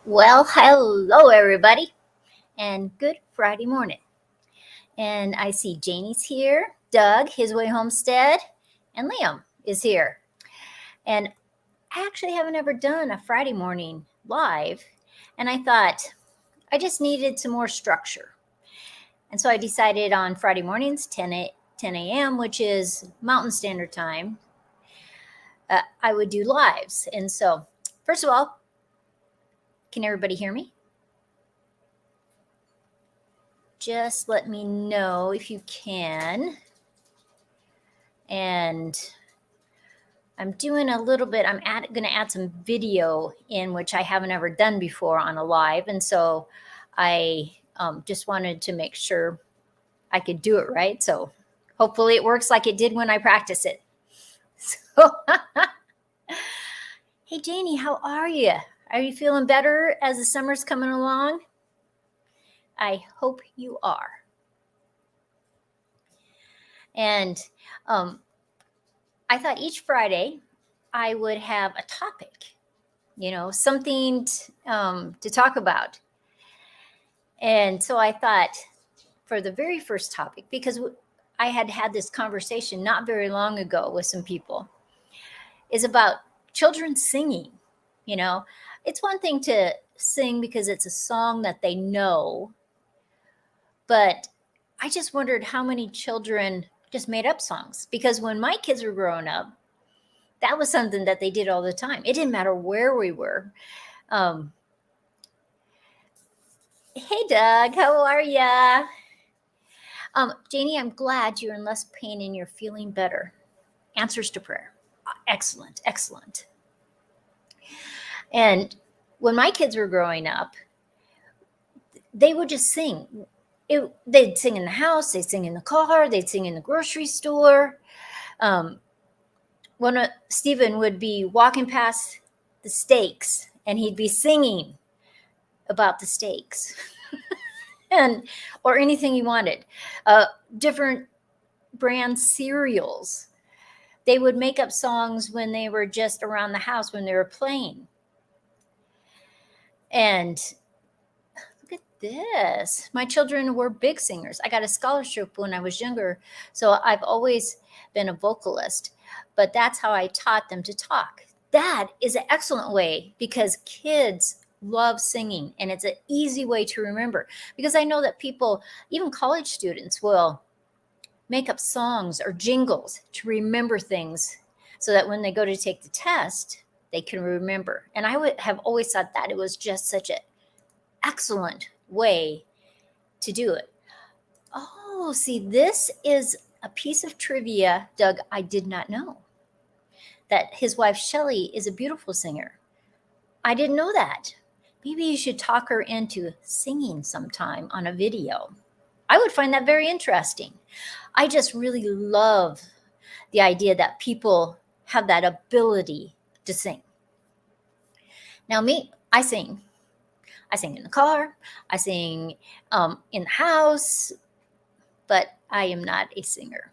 Well, hello everybody, and good Friday morning. And I see Janie's here, Doug, his way homestead, and Liam is here. And I actually haven't ever done a Friday morning live, and I thought I just needed some more structure. And so I decided on Friday mornings, 10 a.m., which is Mountain Standard Time, I would do lives. And so, first of all, can everybody hear me? Just let me know if you can. And I'm doing a little bit, I'm going to add some video in, which I haven't ever done before on a live. And so I just wanted to make sure I could do it right. So hopefully it works like it did when I practiced it. So, hey, Janie, how are you? Are you feeling better as the summer's coming along? I hope you are. And I thought each Friday I would have a topic, something to talk about. And so I thought for the very first topic, because I had this conversation not very long ago with some people, is about children singing. It's one thing to sing because it's a song that they know, but I just wondered how many children just made up songs, because when my kids were growing up, that was something that they did all the time. It didn't matter where we were. Hey, Doug, how are ya? Janie, I'm glad you're in less pain and you're feeling better. Answers to prayer. Excellent, excellent. And when my kids were growing up, they would just sing. They'd sing in the house, they'd sing in the car, they'd sing in the grocery store. Stephen would be walking past the steaks and he'd be singing about the steaks or anything he wanted. Different brand cereals. They would make up songs when they were just around the house when they were playing. And look at this. My children were big singers. I got a scholarship when I was younger, so I've always been a vocalist, but that's how I taught them to talk. That is an excellent way, because kids love singing, and it's an easy way to remember, because I know that people, even college students, will make up songs or jingles to remember things so that when they go to take the test, they can remember. And I would have always thought that it was just such an excellent way to do it. Oh, see, this is a piece of trivia, Doug, I did not know. That his wife, Shelley, is a beautiful singer. I didn't know that. Maybe you should talk her into singing sometime on a video. I would find that very interesting. I just really love the idea that people have that ability to sing. Now, me, I sing. I sing in the car. I sing in the house, but I am not a singer.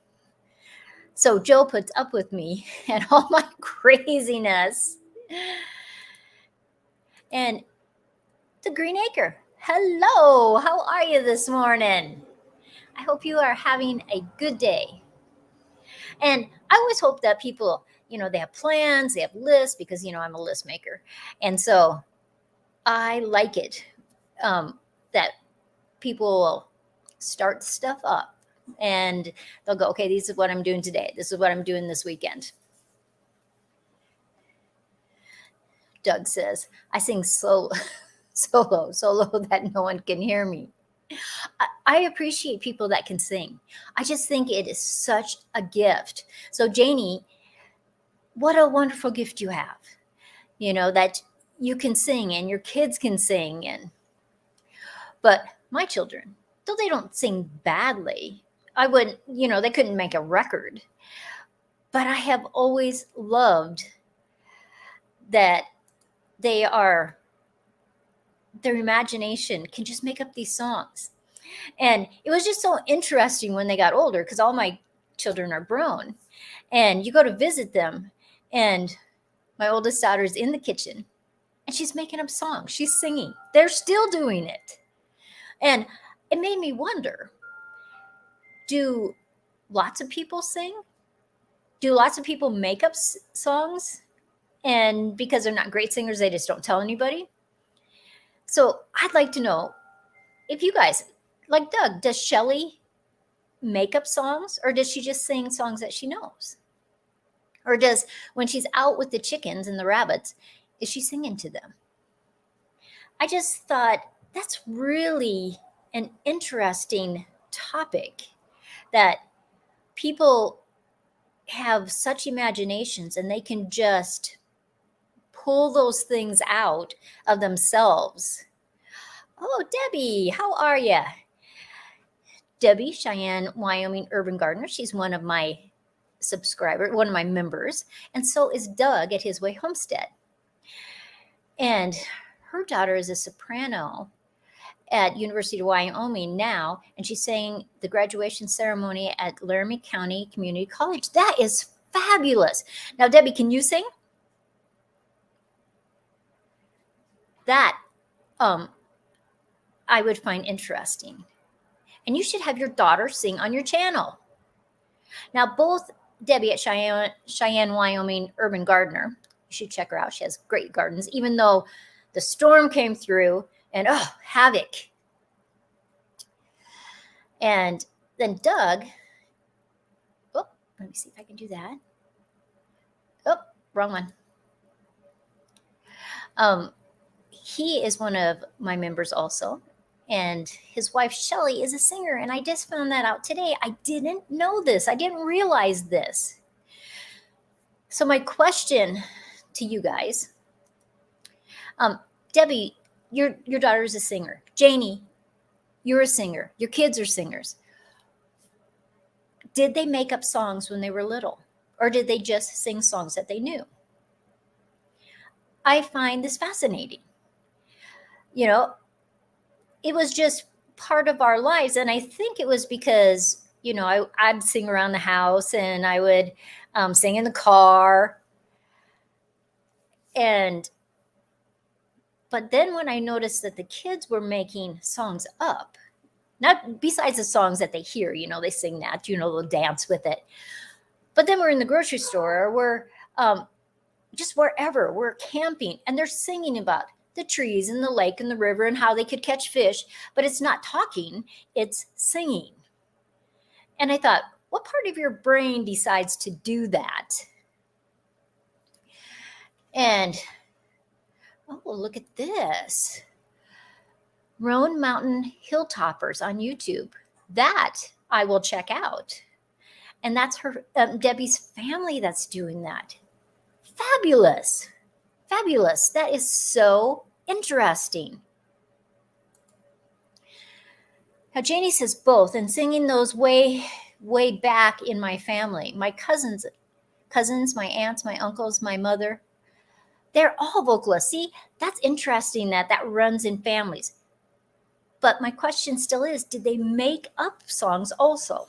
So Joe puts up with me and all my craziness. And the Green Acre, hello, how are you this morning? I hope you are having a good day. And I always hope that people, they have plans, they have lists, because, I'm a list maker. And so I like it that people will start stuff up and they'll go, okay, this is what I'm doing today. This is what I'm doing this weekend. Doug says, I sing solo that no one can hear me. I appreciate people that can sing. I just think it is such a gift. So Janie, what a wonderful gift you have, that you can sing and your kids can sing. But my children, though they don't sing badly, I wouldn't, they couldn't make a record. But I have always loved that their imagination can just make up these songs. And it was just so interesting when they got older, because all my children are grown, and you go to visit them, and my oldest daughter's in the kitchen and she's making up songs. She's singing. They're still doing it. And it made me wonder, do lots of people sing? Do lots of people make up songs? And because they're not great singers, they just don't tell anybody? So I'd like to know if you guys, like Doug, does Shelly make up songs, or does she just sing songs that she knows? Or does, when she's out with the chickens and the rabbits, is she singing to them? I just thought that's really an interesting topic, that people have such imaginations and they can just pull those things out of themselves. Oh, Debbie, how are you? Debbie, Cheyenne, Wyoming Urban Gardener. She's one of my subscribers, one of my members. And so is Doug at His Way Homestead. And her daughter is a soprano at University of Wyoming now, and she's saying the graduation ceremony at Laramie County Community College. That is fabulous. Now, Debbie, can you sing? That I would find interesting. And you should have your daughter sing on your channel. Now, both Debbie at Cheyenne, Wyoming Urban Gardener, you should check her out. She has great gardens, even though the storm came through and havoc. And then Doug, let me see if I can do that. Wrong one. He is one of my members also. And his wife, Shelly, is a singer. And I just found that out today. I didn't know this. I didn't realize this. So my question to you guys, Debbie, your daughter is a singer. Janie, you're a singer. Your kids are singers. Did they make up songs when they were little? Or did they just sing songs that they knew? I find this fascinating. You know, it was just part of our lives. And I think it was because, you know, I'd sing around the house and I would sing in the car. But then when I noticed that the kids were making songs up, not besides the songs that they hear, you know, they sing that, you know, they'll dance with it. But then we're in the grocery store, or we're just wherever, we're camping, and they're singing about the trees and the lake and the river and how they could catch fish, but it's not talking, it's singing. And I thought, what part of your brain decides to do that? And, look at this. Roan Mountain Hilltoppers on YouTube. That I will check out. And that's her, Debbie's family that's doing that. Fabulous. Fabulous. That is so interesting. Now, Janie says both, and singing those way back in my family. My cousins, my aunts, my uncles, my mother, they're all vocalists. See, that's interesting that runs in families. But my question still is, did they make up songs also?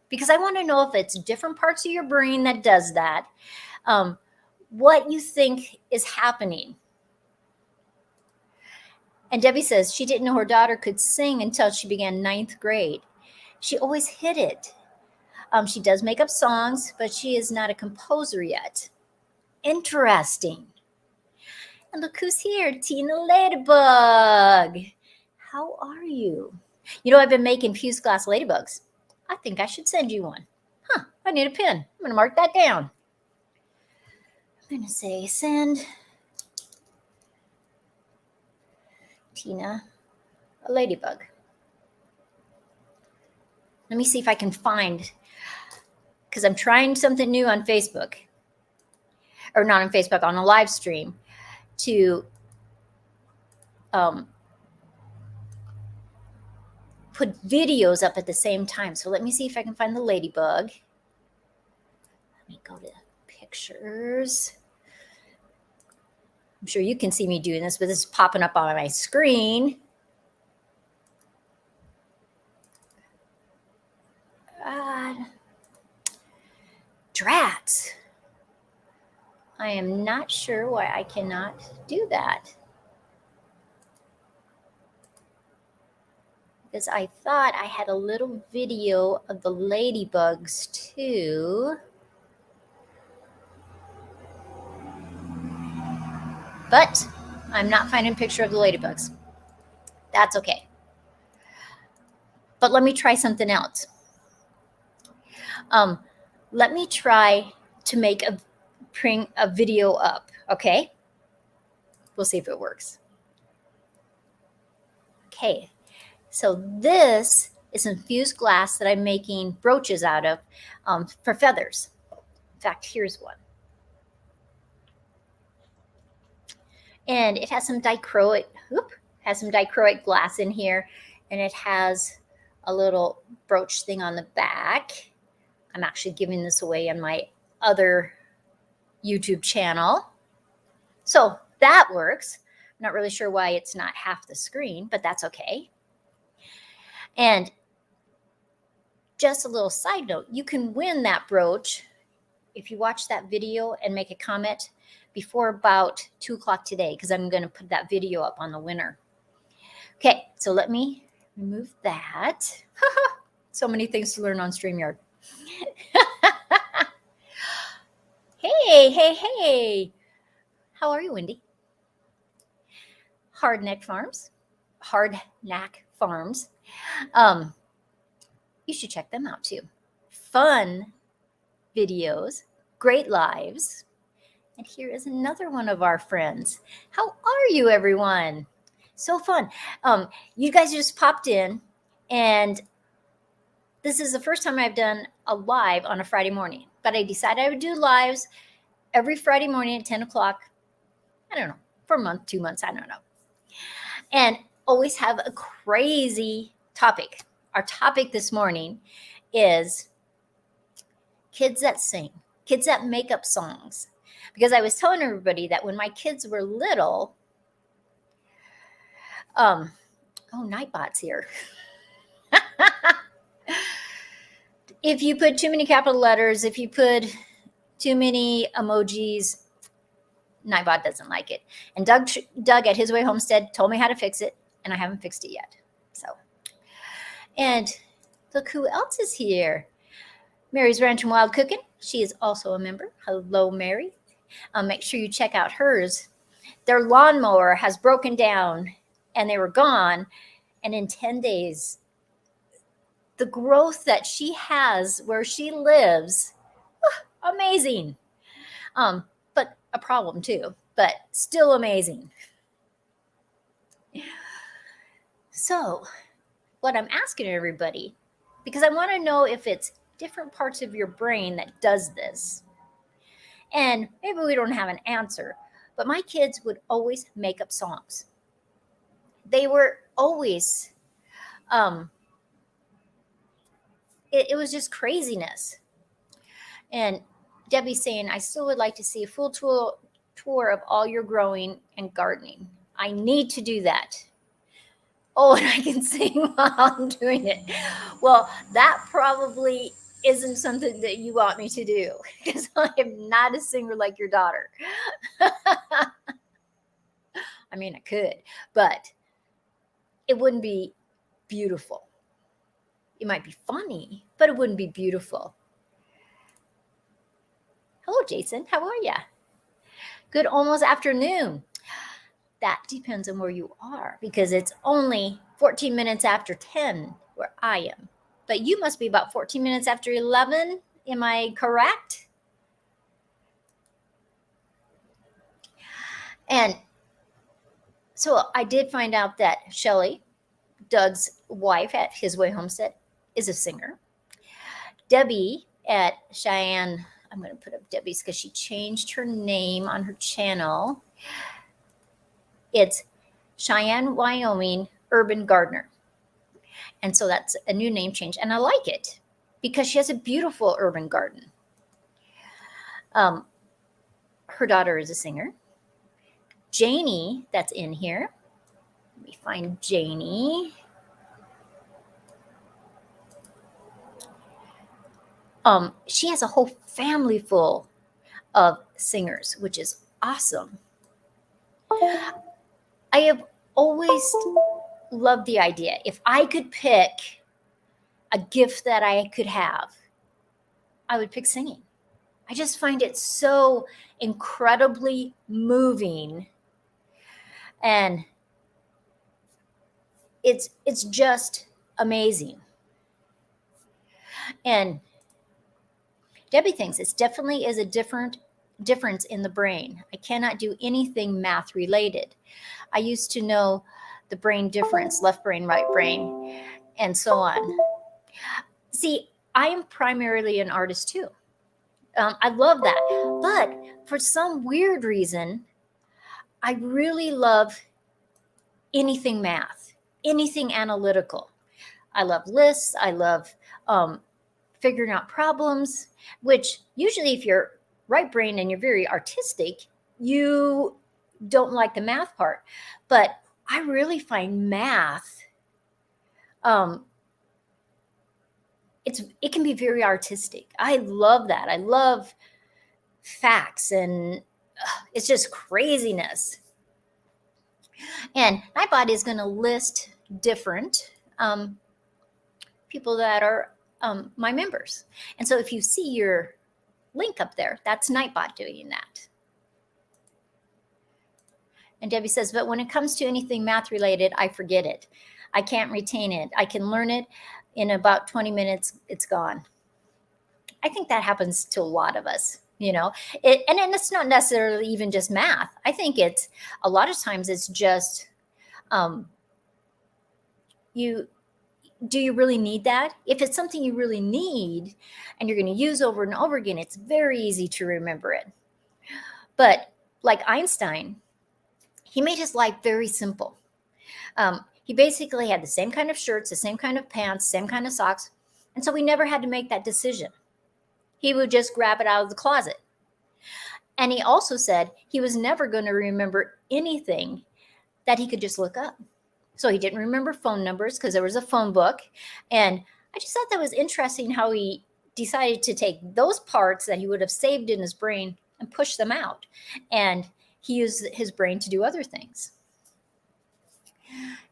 Because I want to know if it's different parts of your brain that does that. What you think is happening. And Debbie says she didn't know her daughter could sing until she began 9th grade. She always hid it. She does make up songs, but she is not a composer yet. Interesting. And look who's here, Tina Ladybug. How are you? You know, I've been making fused glass ladybugs. I think I should send you one. I need a pen. I'm going to mark that down. I'm going to say send Tina a ladybug. Let me see if I can find, because I'm trying something new on Facebook, or not on Facebook, on a live stream, to put videos up at the same time. So let me see if I can find the ladybug. Let me go to pictures. I'm sure you can see me doing this, but this is popping up on my screen. Drats. I am not sure why I cannot do that. because I thought I had a little video of the ladybugs too. But I'm not finding a picture of the ladybugs. That's okay. But let me try something else. Let me try to bring a video up, okay? We'll see if it works. Okay, so this is infused glass that I'm making brooches out of for feathers. In fact, here's one. And it has some dichroic glass in here, and it has a little brooch thing on the back. I'm actually giving this away on my other YouTube channel. So that works. I'm not really sure why it's not half the screen, but that's okay. And just a little side note, you can win that brooch if you watch that video and make a comment before about 2 o'clock today, because I'm going to put that video up on the winner. Okay, so let me remove that. So many things to learn on StreamYard. Hey. How are you, Wendy? Hardneck Farms. You should check them out too. Fun videos, great lives. And here is another one of our friends. How are you, everyone? So fun. You guys just popped in, and this is the first time I've done a live on a Friday morning, but I decided I would do lives every Friday morning at 10 o'clock. I don't know, for a month, 2 months, I don't know. And always have a crazy topic. Our topic this morning is kids that sing, kids that make up songs. Because I was telling everybody that when my kids were little, Nightbot's here. If you put too many capital letters, if you put too many emojis, Nightbot doesn't like it. And Doug at His Way Homestead told me how to fix it, and I haven't fixed it yet. So, and look who else is here. Mary's Ranch and Wild Cooking. She is also a member. Hello, Mary. Make sure you check out hers. Their lawnmower has broken down, and they were gone. And in 10 days, the growth that she has where she lives, amazing. But a problem too, but still amazing. So what I'm asking everybody, because I want to know if it's different parts of your brain that does this. And maybe we don't have an answer, but my kids would always make up songs. They were always, it was just craziness. And Debbie's saying, I still would like to see a full tour of all your growing and gardening. I need to do that. Oh, and I can sing while I'm doing it. Well, that probably isn't something that you want me to do, because I am not a singer like your daughter. I mean, I could, but it wouldn't be beautiful. It might be funny, but it wouldn't be beautiful. Hello, Jason. How are you? Good almost afternoon. That depends on where you are, because it's only 14 minutes after 10 where I am. But you must be about 14 minutes after 11. Am I correct? And so I did find out that Shelly, Doug's wife at His Way Homestead, is a singer. Debbie at Cheyenne, I'm going to put up Debbie's because she changed her name on her channel. It's Cheyenne, Wyoming Urban Gardener. And so that's a new name change. And I like it because she has a beautiful urban garden. Her daughter is a singer. Janie, that's in here. Let me find Janie. She has a whole family full of singers, which is awesome. I have always love the idea. If I could pick a gift that I could have, I would pick singing. I just find it so incredibly moving, and it's just amazing. And Debbie thinks it definitely is a difference in the brain. I cannot do anything math related. I used to know the brain difference, left brain, right brain, and so on. See, I am primarily an artist too. I love that. But for some weird reason, I really love anything math, anything analytical. I love lists. I love figuring out problems, which usually if you're right brain and you're very artistic, you don't like the math part. But I really find math, it can be very artistic. I love that. I love facts, and it's just craziness. And Nightbot is going to list different people that are my members. And so if you see your link up there, that's Nightbot doing that. And Debbie says, but when it comes to anything math related, I forget it. I can't retain it. I can learn it in about 20 minutes, it's gone. I think that happens to a lot of us, and it's not necessarily even just math. I think it's a lot of times it's just, do you really need that? If it's something you really need and you're going to use over and over again, it's very easy to remember it. But like Einstein, he made his life very simple. He basically had the same kind of shirts, the same kind of pants, same kind of socks. And so he never had to make that decision. He would just grab it out of the closet. And he also said he was never going to remember anything that he could just look up. So he didn't remember phone numbers because there was a phone book. And I just thought that was interesting how he decided to take those parts that he would have saved in his brain and push them out. And he used his brain to do other things.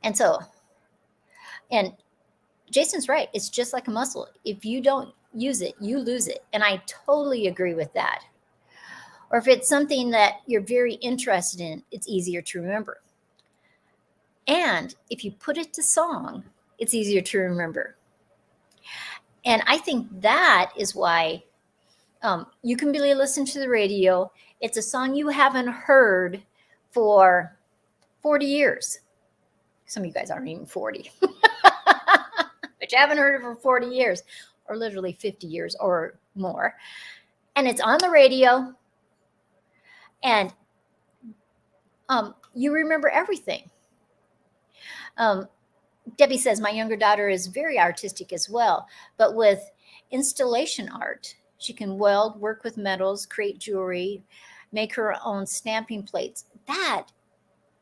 And Jason's right. It's just like a muscle. If you don't use it, you lose it. And I totally agree with that. Or if it's something that you're very interested in, it's easier to remember. And if you put it to song, it's easier to remember. And I think that is why you can really listen to the radio. It's a song you haven't heard for 40 years. Some of you guys aren't even 40. But you haven't heard it for 40 years, or literally 50 years or more. And it's on the radio. And you remember everything. Debbie says, my younger daughter is very artistic as well, but with installation art, she can weld, work with metals, create jewelry, make her own stamping plates.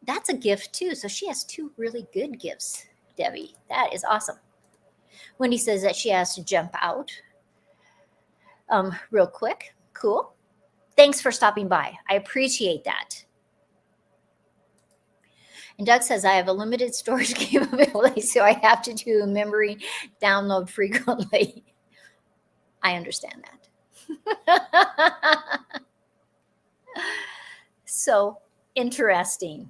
That's a gift too. So she has two really good gifts, Debbie. That is awesome. Wendy says that she has to jump out real quick. Cool. Thanks for stopping by. I appreciate that. And Doug says, I have a limited storage capability, so I have to do memory download frequently. I understand that. So interesting.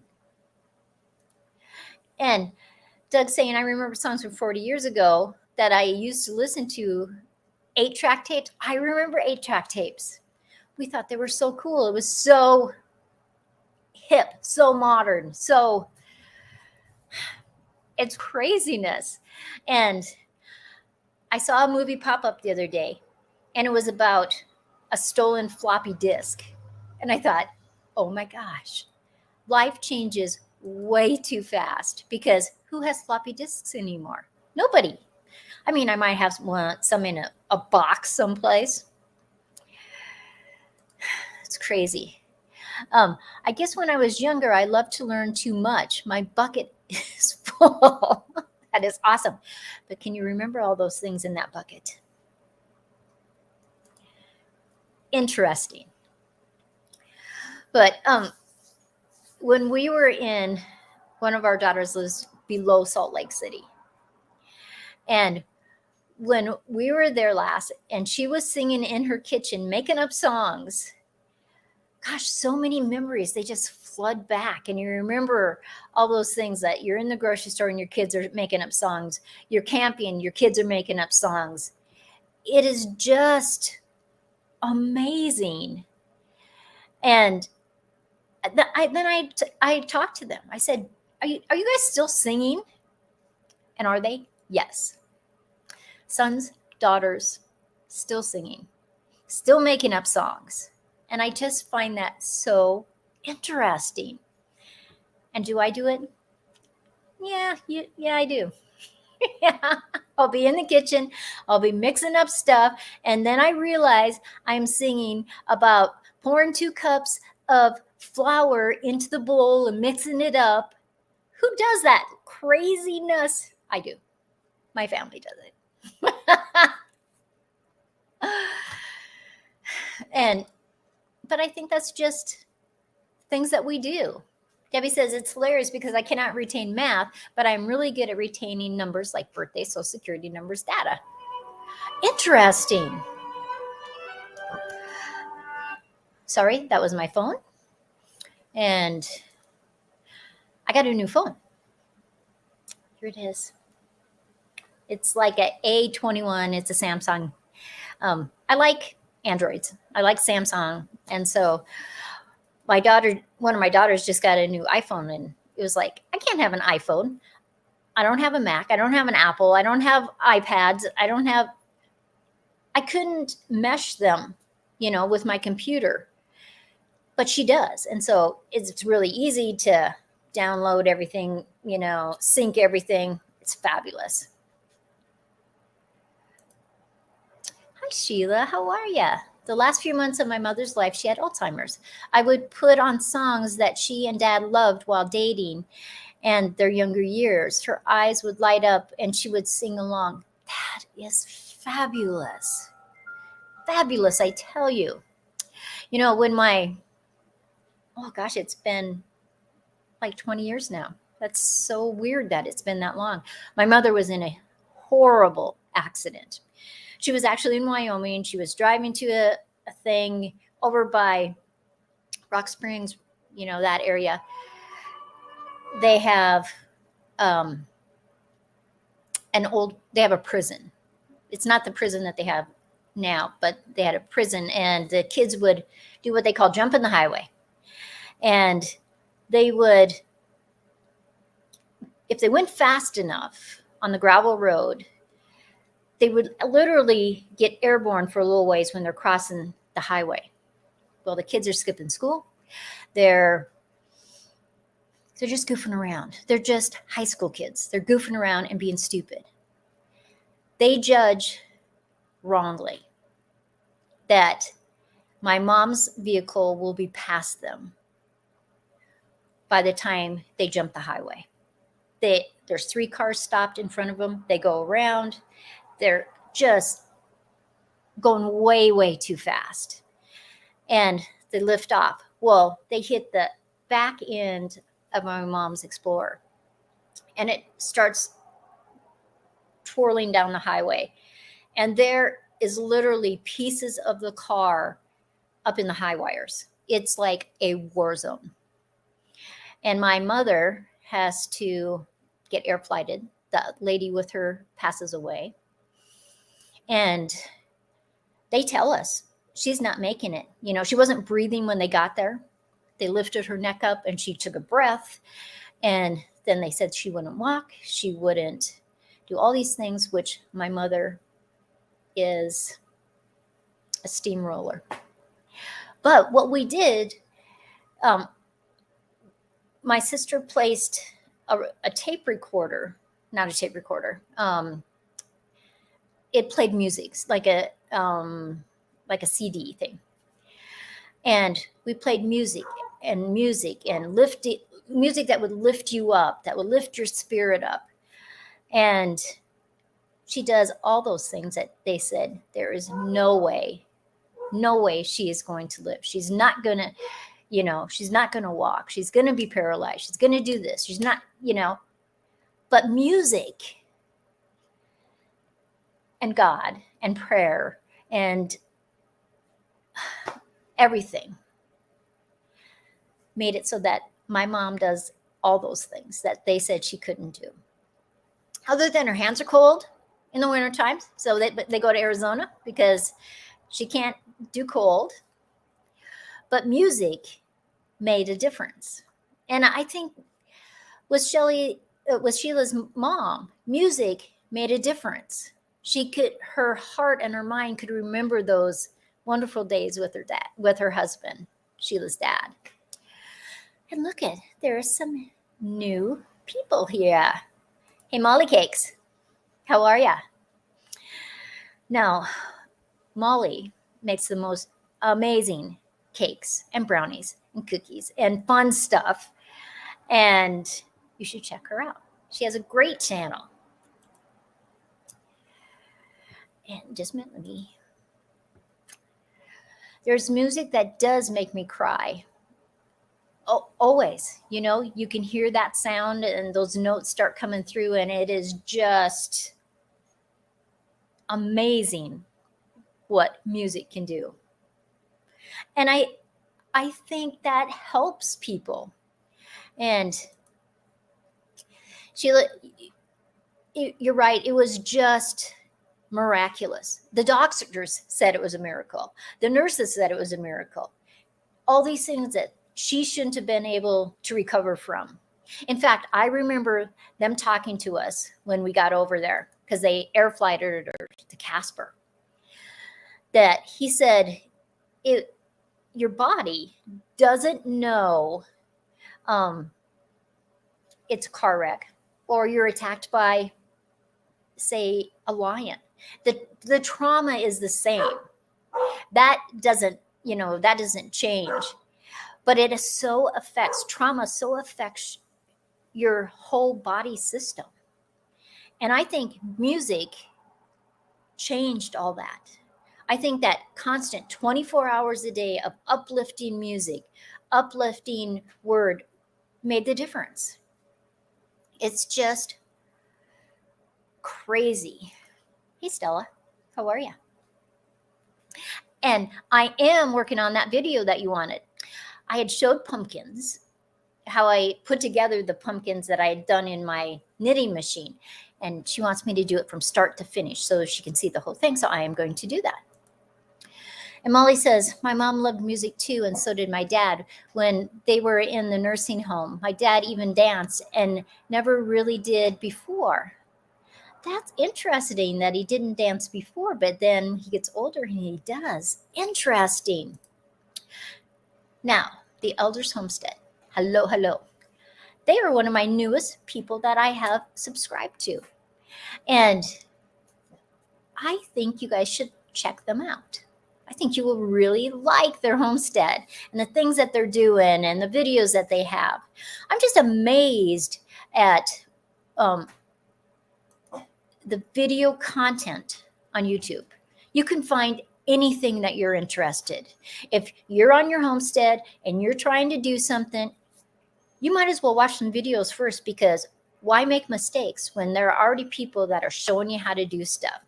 And Doug's saying, I remember songs from 40 years ago that I used to listen to 8-track tapes. I remember 8-track tapes. We thought they were so cool. It was so hip, so modern, so it's craziness. And I saw a movie pop up the other day, and it was about a stolen floppy disk. And I thought, oh my gosh, life changes way too fast, because who has floppy disks anymore? Nobody. I mean, I might have some in a box someplace. It's crazy. I guess when I was younger, I loved to learn too much. My bucket is full. That is awesome. But can you remember all those things in that bucket? Interesting. But when we were in, one of our daughters lives below Salt Lake City. And when we were there last and she was singing in her kitchen, making up songs, gosh, so many memories, they just flood back. And you remember all those things that you're in the grocery store and your kids are making up songs. You're camping, your kids are making up songs. It is just amazing. And I talked to them. I said, are you guys still singing? And are they? Yes. Sons, daughters, still singing, still making up songs. And I just find that so interesting. And do I do it? Yeah, I do. Yeah. I'll be in the kitchen, I'll be mixing up stuff, and then I realize I'm singing about pouring 2 cups of flour into the bowl and mixing it up. Who does that craziness? I do. My family does it. But I think that's just things that we do. Debbie says it's hilarious because I cannot retain math, but I'm really good at retaining numbers like birthday, social security numbers, data. Interesting. Sorry, that was my phone. And I got a new phone. Here it is. It's like a A21. It's a Samsung. I like Androids. I like Samsung. And so one of my daughters just got a new iPhone, and it was like, I can't have an iPhone. I don't have a Mac. I don't have an Apple. I don't have iPads. I couldn't mesh them, with my computer, but she does. And so it's really easy to download everything, sync everything. It's fabulous. Hi, Sheila. How are you? The last few months of my mother's life, she had Alzheimer's. I would put on songs that she and Dad loved while dating and their younger years. Her eyes would light up and she would sing along. That is fabulous. Fabulous, I tell you. It's been like 20 years now. That's so weird that it's been that long. My mother was in a horrible accident. She was actually in Wyoming. She was driving to a thing over by Rock Springs, that area. They have they have a prison. It's not the prison that they have now, but they had a prison, and the kids would do what they call jump in the highway. And they would, if they went fast enough on the gravel road, they would literally get airborne for a little ways when they're crossing the highway. Well, the kids are skipping school. They're just goofing around. They're just high school kids. They're goofing around and being stupid. They judge wrongly that my mom's vehicle will be past them by the time they jump the highway. There's 3 cars stopped in front of them. They go around. They're just going way, way too fast. And they lift off. Well, they hit the back end of my mom's Explorer. And it starts twirling down the highway. And there is literally pieces of the car up in the high wires. It's like a war zone. And my mother has to get air flighted. The lady with her passes away. And they tell us she's not making it. She wasn't breathing when they got there. They lifted her neck up and she took a breath. And then they said she wouldn't walk. She wouldn't do all these things, which my mother is a steamroller. But what we did, my sister placed a tape recorder, not a tape recorder. It played music, like a CD thing. And we played music and music that would lift you up, that would lift your spirit up. And she does all those things that they said, there is no way she is going to live. She's not going to, she's not going to walk. She's going to be paralyzed. She's going to do this. She's not, But music and God and prayer and everything made it so that my mom does all those things that they said she couldn't do. Other than her hands are cold in the winter times, so they go to Arizona because she can't do cold. But music made a difference. And I think with Sheila's mom, music made a difference. Her heart and her mind could remember those wonderful days with her dad, with her husband, Sheila's dad. And look there are some new people here. Hey, Molly Cakes, how are ya? Now, Molly makes the most amazing cakes and brownies and cookies and fun stuff. And you should check her out. She has a great channel. And just a minute, there's music that does make me cry. Oh, always, you can hear that sound and those notes start coming through, and it is just amazing what music can do. And I think that helps people. And Sheila, you're right. It was just miraculous. The doctors said it was a miracle. The nurses said it was a miracle. All these things that she shouldn't have been able to recover from. In fact, I remember them talking to us when we got over there because they air flighted her to Casper. That he said, your body doesn't know it's a car wreck or you're attacked by, say, a lion. The trauma is the same. That doesn't change. But trauma so affects your whole body system. And I think music changed all that. I think that constant 24 hours a day of uplifting music, uplifting word made the difference. It's just crazy. Hey, Stella, how are you? And I am working on that video that you wanted. I had showed pumpkins, how I put together the pumpkins that I had done in my knitting machine. And she wants me to do it from start to finish so she can see the whole thing. So I am going to do that. And Molly says, my mom loved music too, and so did my dad. When they were in the nursing home, my dad even danced and never really did before. That's interesting that he didn't dance before, but then he gets older and he does. Interesting. Now, the Elders Homestead. Hello, hello. They are one of my newest people that I have subscribed to. And I think you guys should check them out. I think you will really like their homestead and the things that they're doing and the videos that they have. I'm just amazed at the video content on YouTube. You can find anything that you're interested. If you're on your homestead and you're trying to do something, you might as well watch some videos first, because why make mistakes when there are already people that are showing you how to do stuff?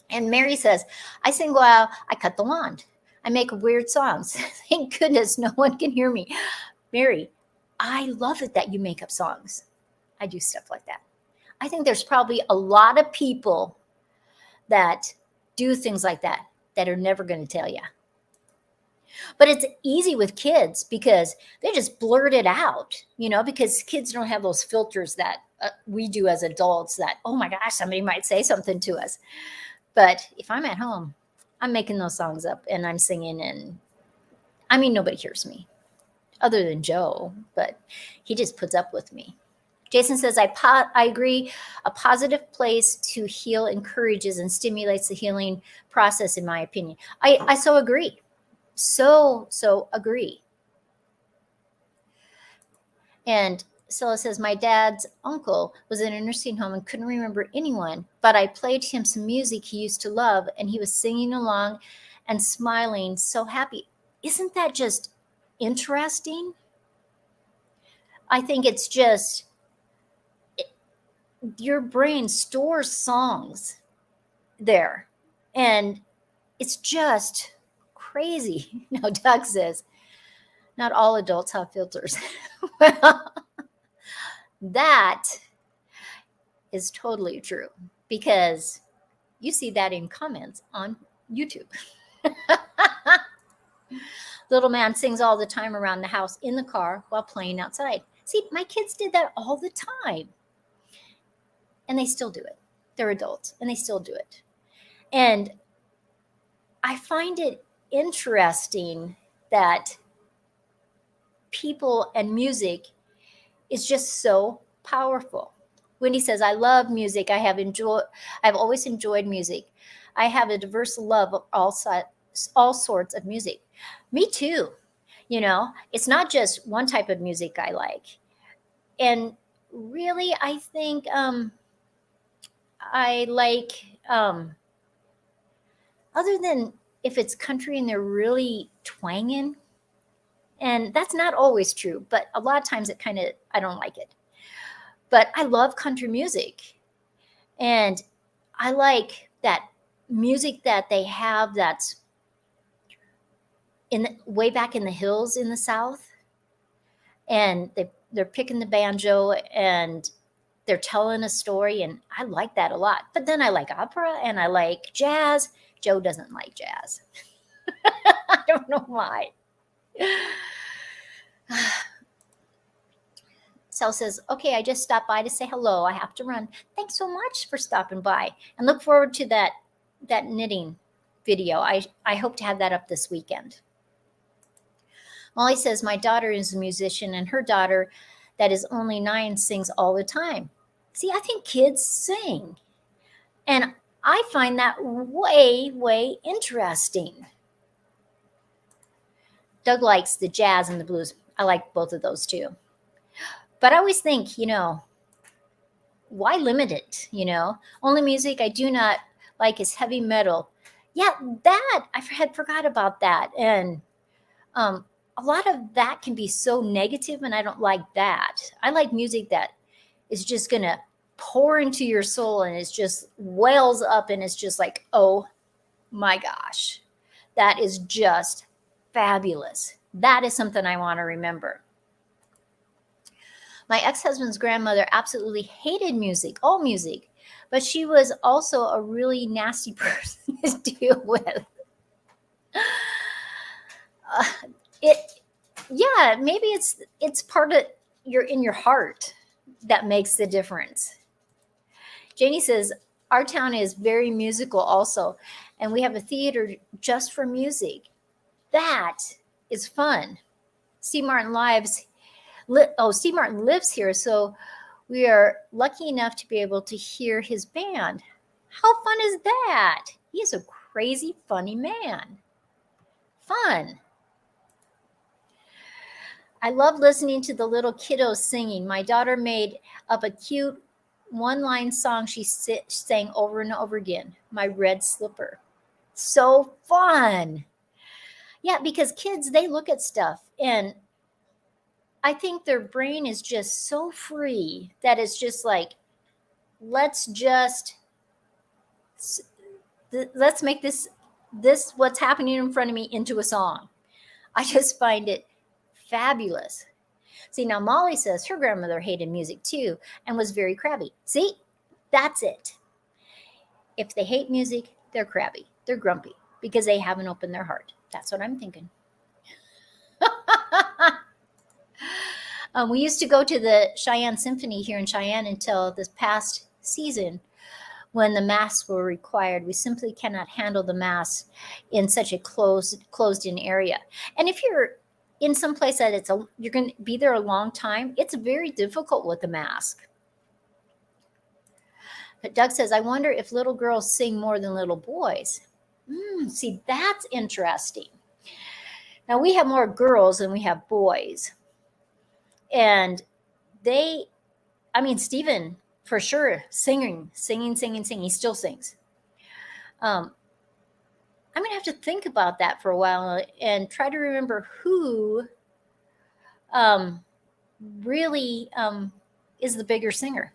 And Mary says, I sing while I cut the lawn. I make weird songs. Thank goodness no one can hear me. Mary, I love it that you make up songs. I do stuff like that. I think there's probably a lot of people that do things like that are never going to tell you. But it's easy with kids because they just blurt it out, because kids don't have those filters that we do as adults that, oh my gosh, somebody might say something to us. But if I'm at home, I'm making those songs up and I'm singing, and nobody hears me other than Joe, but he just puts up with me. Jason says, I agree. A positive place to heal encourages and stimulates the healing process, in my opinion. I so agree. So agree. And Stella says, my dad's uncle was in a nursing home and couldn't remember anyone, but I played him some music he used to love, and he was singing along and smiling, so happy. Isn't that just interesting? I think it's just your brain stores songs there. And it's just crazy. Now, Doug says, not all adults have filters. Well, that is totally true because you see that in comments on YouTube. Little man sings all the time around the house in the car while playing outside. See, my kids did that all the time. And they still do it. They're adults and they still do it. And I find it interesting that people and music is just so powerful. Wendy says, I love music. I've always enjoyed music. I have a diverse love of all sorts of music. Me too. You know, it's not just one type of music I like. And really, I think I like, other than if it's country and they're really twanging, and that's not always true, but a lot of times I don't like it. But I love country music. And I like that music that they have that's way back in the hills in the South. And they're picking the banjo and they're telling a story. And I like that a lot. But then I like opera and I like jazz. Joe doesn't like jazz. I don't know why. Sal says, okay, I just stopped by to say hello. I have to run. Thanks so much for stopping by and look forward to that knitting video. I hope to have that up this weekend. Molly says, my daughter is a musician and her daughter that is only 9 sings all the time. See, I think kids sing. And I find that way, way interesting. Doug likes the jazz and the blues. I like both of those too. But I always think, why limit it? Only music I do not like is heavy metal. Yeah, that I had forgot about that. And a lot of that can be so negative, and I don't like that. I like music that is just gonna pour into your soul, and it's just wells up, and it's just like, oh my gosh, that is just fabulous. That is something I want to remember. My ex-husband's grandmother absolutely hated music, all music, but she was also a really nasty person to deal with. Maybe it's part of in your heart that makes the difference. Janie says, our town is very musical also, and we have a theater just for music. That is fun. Steve Martin lives here, so we are lucky enough to be able to hear his band. How fun is that? He is a crazy, funny man. Fun. I love listening to the little kiddos singing. My daughter made up a cute one-line song she sang over and over again, My Red Slipper. So fun. Yeah, because kids, they look at stuff, and I think their brain is just so free that it's just like, let's make this what's happening in front of me into a song. I just find it fabulous. See, now Molly says her grandmother hated music too and was very crabby. See, that's it. If they hate music, they're crabby. They're grumpy because they haven't opened their heart. That's what I'm thinking. We used to go to the Cheyenne Symphony here in Cheyenne until this past season when the masks were required. We simply cannot handle the masks in such a closed-in area. And if you're in some place that you're going to be there a long time, it's very difficult with the mask. But Doug says, I wonder if little girls sing more than little boys. See, that's interesting. Now, we have more girls than we have boys. And Stephen, for sure, singing. He still sings. I'm going to have to think about that for a while and try to remember who really is the bigger singer.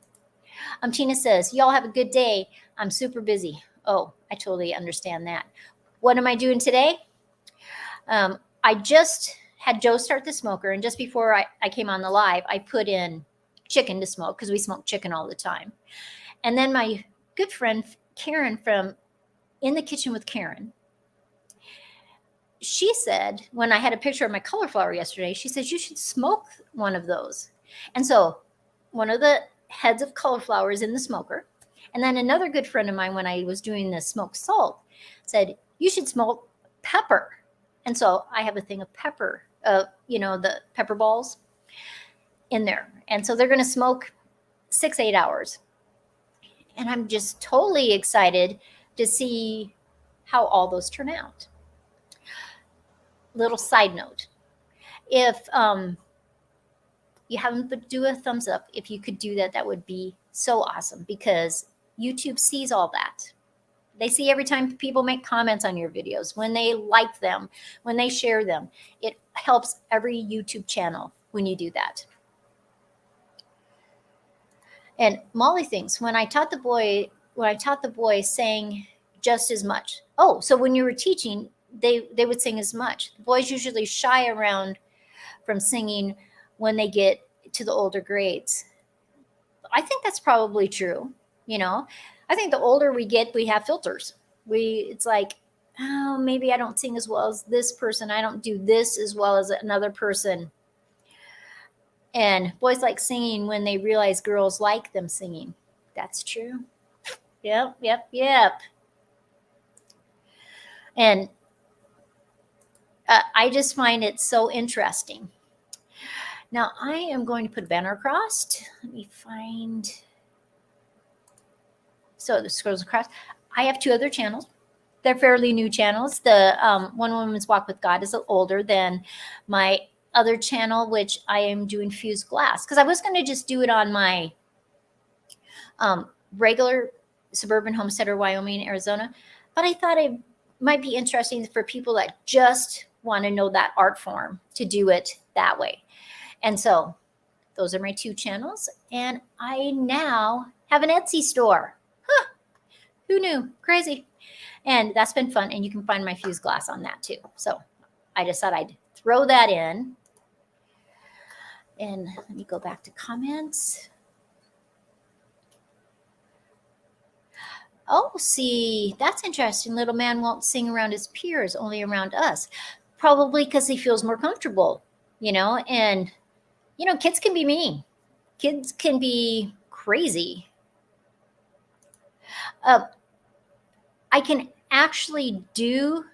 Tina says, y'all have a good day. I'm super busy. Oh, I totally understand that. What am I doing today? I just had Joe start the smoker, and just before I came on the live, I put in chicken to smoke because we smoke chicken all the time. And then my good friend Karen from In the Kitchen with Karen, she said, when I had a picture of my cauliflower yesterday, she says, you should smoke one of those. And so one of the heads of cauliflower is in the smoker. And then another good friend of mine, when I was doing the smoked salt, said, you should smoke pepper. And so I have a thing of pepper, the pepper balls in there. And so they're going to smoke 6-8 hours. And I'm just totally excited to see how all those turn out. Little side note, if you haven't, but do a thumbs up. If you could do that, that would be so awesome, because YouTube sees all that. They see every time people make comments on your videos, when they like them, when they share them. It helps every YouTube channel when you do that. And Molly thinks, when I taught the boy sang just as much. Oh, so when you were teaching, they would sing as much. The boys usually shy around from singing when they get to the older grades. I think that's probably true. I think the older we get, we have filters. It's like, oh, maybe I don't sing as well as this person. I don't do this as well as another person. And boys like singing when they realize girls like them singing. That's true. Yep. And I just find it so interesting. Now I am going to put a banner across. Let me find. So this scrolls across. I have 2 other channels. They're fairly new channels. The One Woman's Walk with God is older than my other channel, which I am doing fused glass, because I was going to just do it on my regular Suburban Homesteader, Wyoming, Arizona. But I thought it might be interesting for people that just want to know that art form to do it that way. And so those are my 2 channels. And I now have an Etsy store. Huh. Who knew? Crazy. And that's been fun. And you can find my fused glass on that too. So I just thought I'd throw that in. And let me go back to comments. Oh, see, that's interesting. Little man won't sing around his peers, only around us. Probably because he feels more comfortable, and, kids can be mean. Kids can be crazy. I can actually do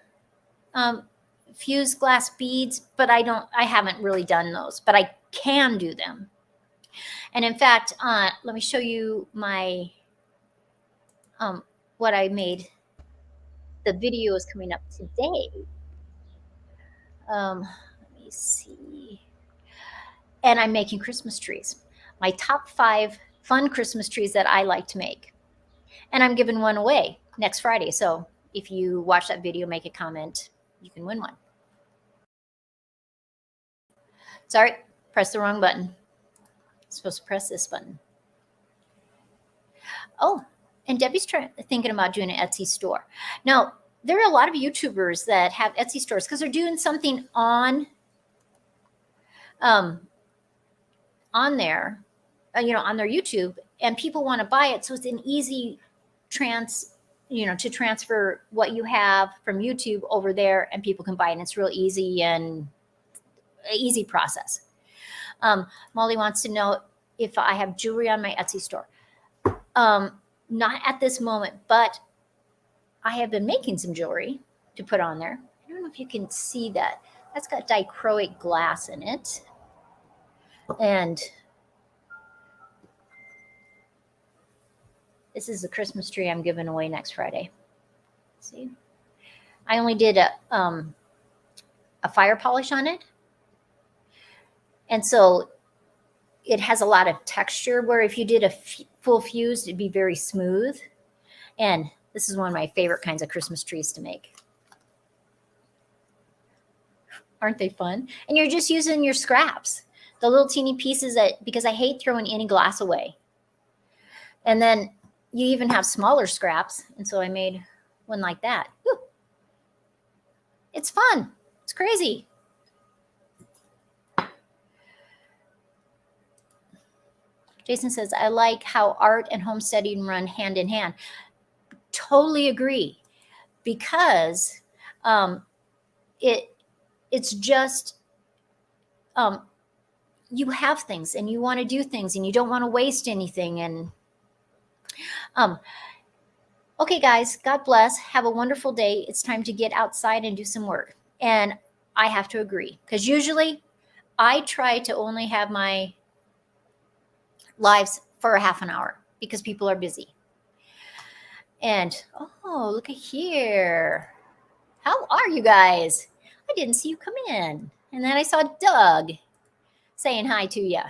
fused glass beads, but I haven't really done those, but I can do them. And in fact, let me show you my what I made. The video is coming up today. Let me see. And I'm making Christmas trees. My top 5 fun Christmas trees that I like to make. And I'm giving one away next Friday. So if you watch that video, make a comment, you can win one. Sorry, press the wrong button. I'm supposed to press this button. Oh, and Debbie's thinking about doing an Etsy store. Now, there are a lot of YouTubers that have Etsy stores because they're doing something on there, on their YouTube, and people want to buy it. So it's an easy to transfer what you have from YouTube over there, and people can buy it. And it's real easy and easy process. Molly wants to know if I have jewelry on my Etsy store. Not at this moment, but I have been making some jewelry to put on there. I don't know if you can see that. That's got dichroic glass in it. And this is the Christmas tree I'm giving away next Friday. See? I only did a fire polish on it. And so it has a lot of texture, where if you did a full fused, it'd be very smooth. And this is one of my favorite kinds of Christmas trees to make. Aren't they fun? And you're just using your scraps, the little teeny pieces because I hate throwing any glass away. And then you even have smaller scraps. And so I made one like that. Whew. It's fun. It's crazy. Jason says, I like how art and homesteading run hand in hand. Totally agree. Because it's just you have things and you want to do things and you don't want to waste anything. And okay, guys, God bless. Have a wonderful day. It's time to get outside and do some work. And I have to agree, because usually I try to only have my lives for a half an hour because people are busy. And oh, look at here. How are you guys? I didn't see you come in. And then I saw Doug saying hi to you.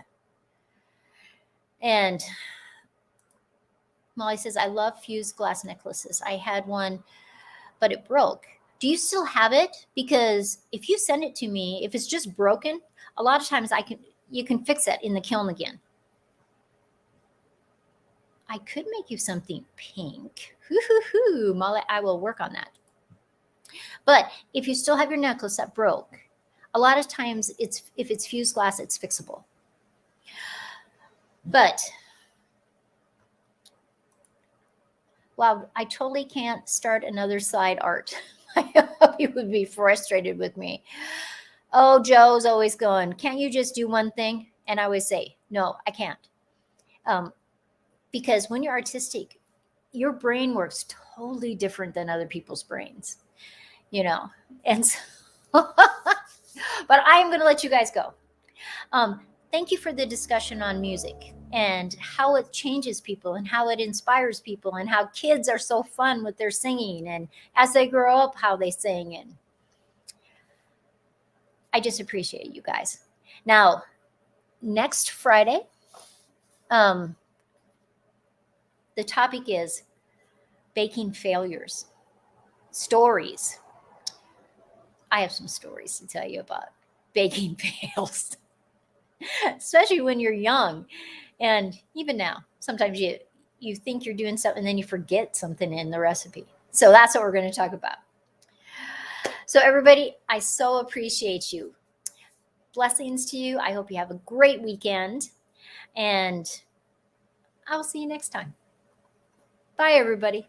And Molly says, I love fused glass necklaces. I had one, but it broke. Do you still have it? Because if you send it to me, if it's just broken, a lot of times you can fix it in the kiln again. I could make you something pink. Hoo, Molly, I will work on that. But if you still have your necklace that broke, a lot of times if it's fused glass, it's fixable. But wow, I totally can't start another side art. I hope you would be frustrated with me. Oh, Joe's always going, can't you just do one thing? And I always say, no, I can't. Because when you're artistic, your brain works totally different than other people's brains, you know. And so, but I am going to let you guys go. Thank you for the discussion on music and how it changes people and how it inspires people and how kids are so fun with their singing, and as they grow up, how they sing. And I just appreciate you guys. Now, next Friday, the topic is baking failures, stories. I have some stories to tell you about baking fails, especially when you're young. And even now, sometimes you think you're doing something and then you forget something in the recipe. So that's what we're going to talk about. So everybody, I so appreciate you. Blessings to you. I hope you have a great weekend, and I'll see you next time. Bye, everybody.